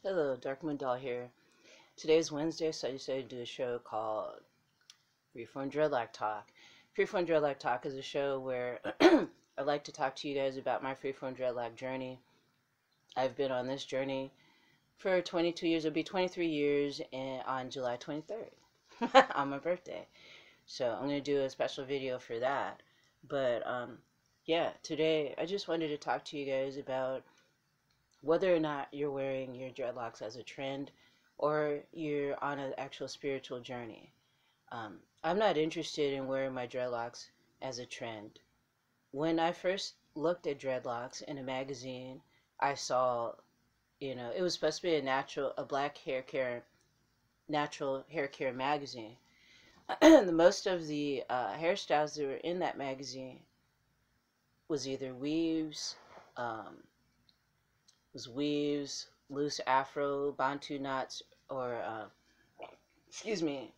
Hello, Dark Moon Doll here. Today is Wednesday, so I decided to do a show called Freeform Dreadlock Talk. Freeform Dreadlock Talk is a show where I like to talk to you guys about my Freeform Dreadlock journey. I've been on this journey for 22 years. It'll be 23 years on July 23rd on my birthday. So I'm going to do a special video for that. But yeah, today I just wanted to talk to you guys about whether or not you're wearing your dreadlocks as a trend or you're on an actual spiritual journey. I'm not interested in wearing my dreadlocks as a trend. When I first looked at dreadlocks in a magazine, I saw, it was supposed to be a black natural hair care magazine. Most of the hairstyles that were in that magazine was either weaves, loose afro, bantu knots, or excuse me,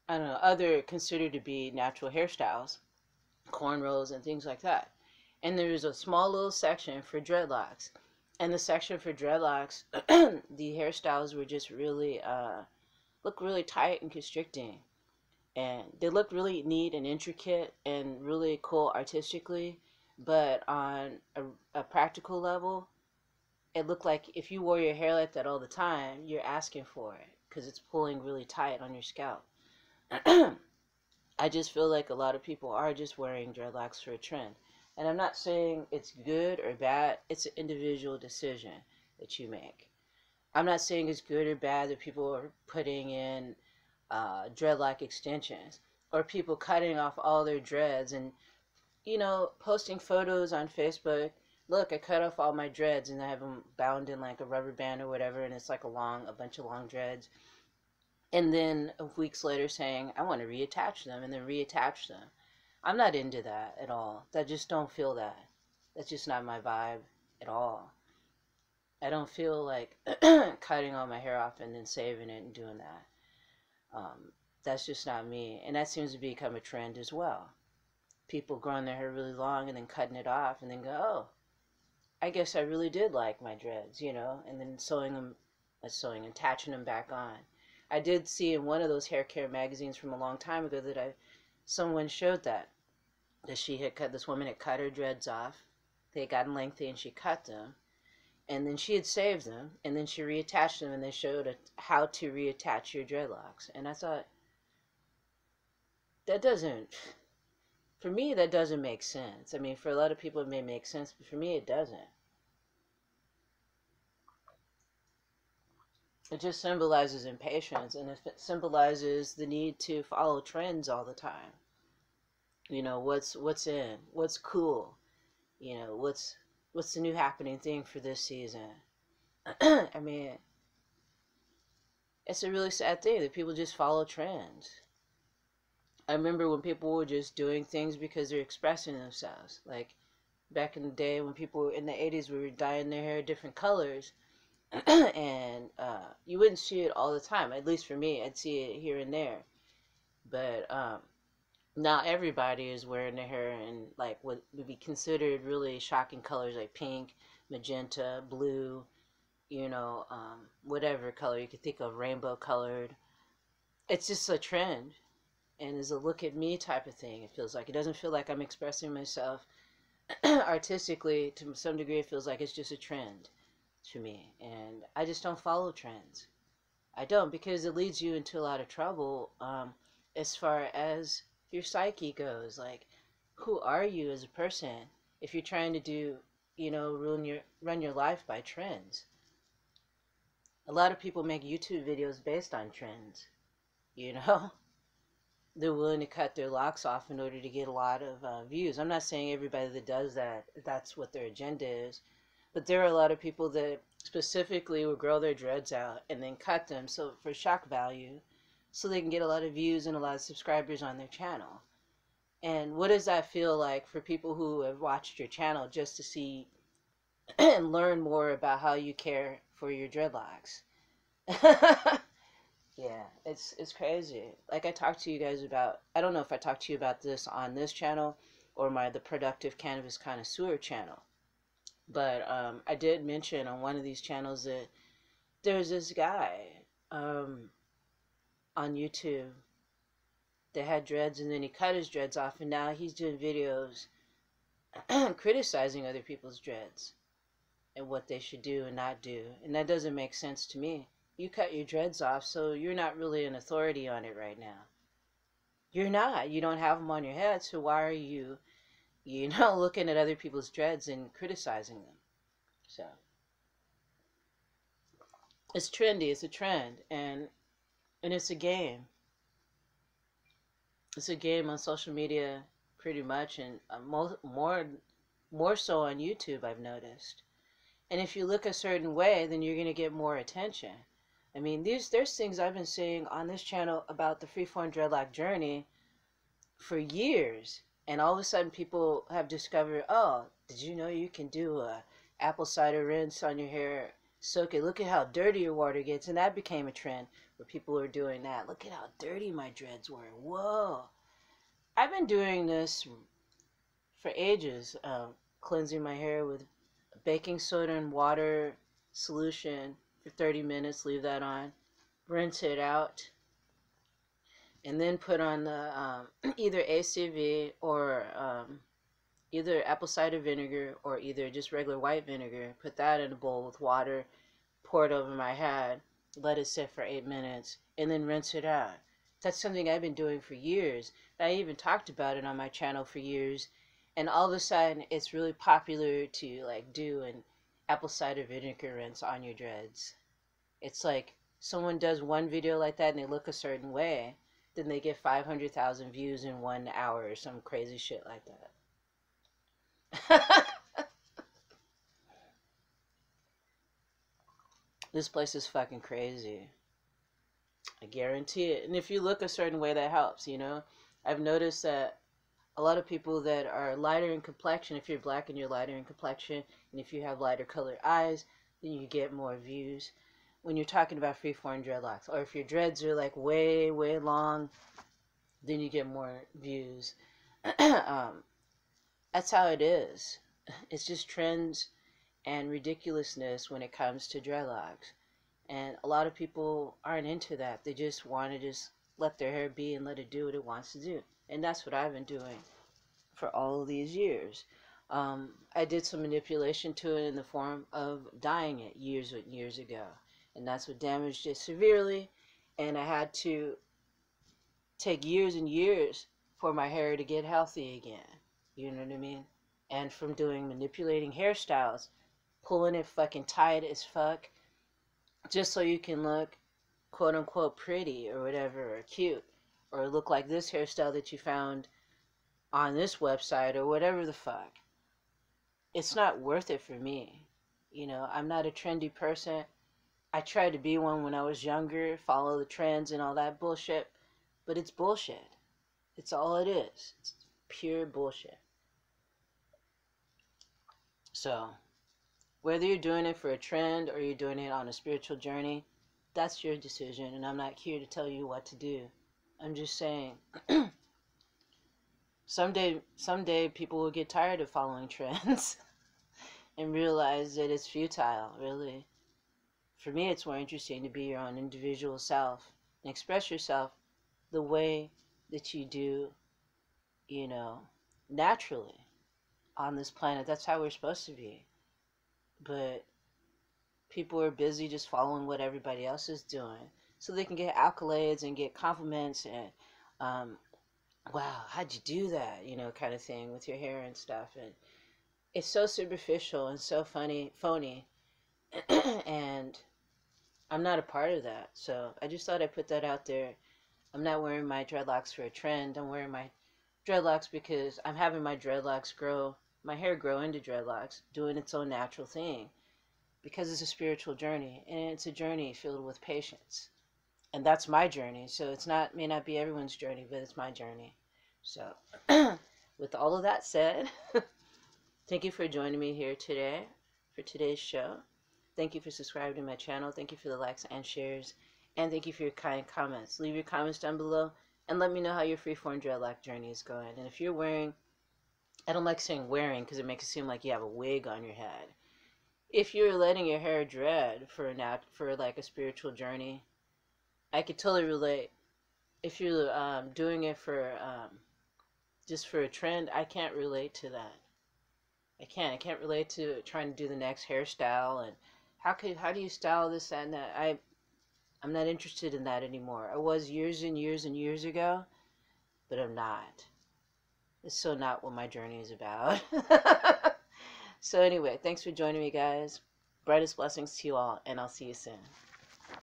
I don't know, other considered to be natural hairstyles, cornrows and things like that. And there was a small little section for dreadlocks. And the section for dreadlocks, the hairstyles were just really, look really tight and constricting. And they look really neat and intricate and really cool artistically. But on a practical level, it looked like if you wore your hair like that all the time, you're asking for it because it's pulling really tight on your scalp. I just feel like a lot of people are just wearing dreadlocks for a trend. And I'm not saying it's good or bad. It's an individual decision that you make. I'm not saying it's good or bad that people are putting in dreadlock extensions or people cutting off all their dreads and, posting photos on Facebook. Look, I cut off all my dreads and I have them bound in like a rubber band or whatever, and it's like a bunch of long dreads. And then weeks later saying, I want to reattach them and then reattach them. I'm not into that at all. I just don't feel that. That's just not my vibe at all. I don't feel like cutting all my hair off and then saving it and doing that. That's just not me. And that seems to become a trend as well. People growing their hair really long and then cutting it off and then go, oh, I guess I really did like my dreads, and then attaching them back on. I did see in one of those hair care magazines from a long time ago that someone showed that this woman had cut her dreads off. They had gotten lengthy and she cut them. And then she had saved them and then she reattached them and they showed how to reattach your dreadlocks. And I thought, for me, that doesn't make sense. I mean, for a lot of people it may make sense, but for me it doesn't. It just symbolizes impatience, and it symbolizes the need to follow trends all the time. What's in, what's cool, what's the new happening thing for this season. I mean, it's a really sad thing that people just follow trends. I remember when people were just doing things because they're expressing themselves. Like back in the day when people in the 80s were dyeing their hair different colors. And you wouldn't see it all the time. At least for me, I'd see it here and there. But now everybody is wearing their hair in like what would be considered really shocking colors like pink, magenta, blue, whatever color you could think of, rainbow colored. It's just a trend. And it's a look at me type of thing. It feels like it doesn't feel like I'm expressing myself artistically. To some degree, it feels like it's just a trend to me, and I just don't follow trends. I don't, because it leads you into a lot of trouble as far as your psyche goes. Like, who are you as a person if you're trying to do, run your life by trends? A lot of people make YouTube videos based on trends. They're willing to cut their locks off in order to get a lot of views. I'm not saying everybody that does that, that's what their agenda is. But there are a lot of people that specifically will grow their dreads out and then cut them for shock value so they can get a lot of views and a lot of subscribers on their channel. And what does that feel like for people who have watched your channel just to see and learn more about how you care for your dreadlocks? Yeah, it's crazy. Like I talked to you guys about, I don't know if I talked to you about this on this channel or the Productive Cannabis Connoisseur channel. But I did mention on one of these channels that There's this guy um, on YouTube that had dreads, and then he cut his dreads off, and now he's doing videos criticizing other people's dreads and what they should do and not do. And that doesn't make sense to me. You cut your dreads off, so you're not really an authority on it right now. You're not. You don't have them on your head, so why are you, looking at other people's dreads and criticizing them? So it's trendy. It's a trend, and it's a game. It's a game on social media, pretty much, and more so on YouTube, I've noticed. And if you look a certain way, then you're gonna get more attention. I mean, there's things I've been saying on this channel about the Freeform Dreadlock journey for years, and all of a sudden people have discovered, oh, did you know you can do a apple cider rinse on your hair, soak it, look at how dirty your water gets, and that became a trend where people are doing that. Look at how dirty my dreads were. Whoa. I've been doing this for ages, cleansing my hair with baking soda and water solution for 30 minutes, leave that on, rinse it out, and then put on the either ACV or either apple cider vinegar or either just regular white vinegar. Put that in a bowl with water, pour it over my head, let it sit for 8 minutes, and then rinse it out. That's something I've been doing for years. I even talked about it on my channel for years, and all of a sudden it's really popular to like do an apple cider vinegar rinse on your dreads. It's like someone does one video like that and they look a certain way, then they get 500,000 views in 1 hour or some crazy shit like that. This place is fucking crazy. I guarantee it. And if you look a certain way, that helps, I've noticed that a lot of people that are lighter in complexion, if you're black and you're lighter in complexion, and if you have lighter colored eyes, then you get more views when you're talking about freeform dreadlocks. Or if your dreads are like way, way long, then you get more views. That's how it is. It's just trends and ridiculousness when it comes to dreadlocks. And a lot of people aren't into that. They just want to just let their hair be and let it do what it wants to do. And that's what I've been doing for all of these years. I did some manipulation to it in the form of dyeing it years and years ago. And that's what damaged it severely. And I had to take years and years for my hair to get healthy again. You know what I mean? And from manipulating hairstyles, pulling it fucking tight as fuck, just so you can look quote unquote pretty or whatever, or cute, or look like this hairstyle that you found on this website or whatever the fuck. It's not worth it for me. I'm not a trendy person. I tried to be one when I was younger, follow the trends and all that bullshit, but it's bullshit. It's all it is. It's pure bullshit. So, whether you're doing it for a trend or you're doing it on a spiritual journey, that's your decision, and I'm not here to tell you what to do. I'm just saying, someday people will get tired of following trends and realize that it's futile, really. For me, it's more interesting to be your own individual self and express yourself the way that you do, naturally on this planet. That's how we're supposed to be. But people are busy just following what everybody else is doing so they can get accolades and get compliments and wow, how'd you do that, kind of thing with your hair and stuff. And it's so superficial and so phony and I'm not a part of that. So I just thought I'd put that out there. I'm not wearing my dreadlocks for a trend. I'm wearing my dreadlocks because I'm having my hair grow into dreadlocks, doing its own natural thing, because it's a spiritual journey, and it's a journey filled with patience. And that's my journey. So may not be everyone's journey, but it's my journey. So with all of that said, thank you for joining me here today for today's show. Thank you for subscribing to my channel. Thank you for the likes and shares. And thank you for your kind comments. Leave your comments down below and let me know how your freeform dreadlock journey is going. And if you're wearing, I don't like saying wearing because it makes it seem like you have a wig on your head. if you're letting your hair dread for like a spiritual journey, I could totally relate. If you're doing it for just for a trend, I can't relate to that. I can't relate to trying to do the next hairstyle and how do you style this and that. I'm not interested in that anymore. I was years and years and years ago, but I'm not. It's so not what my journey is about. So anyway, thanks for joining me, guys. Brightest blessings to you all, and I'll see you soon.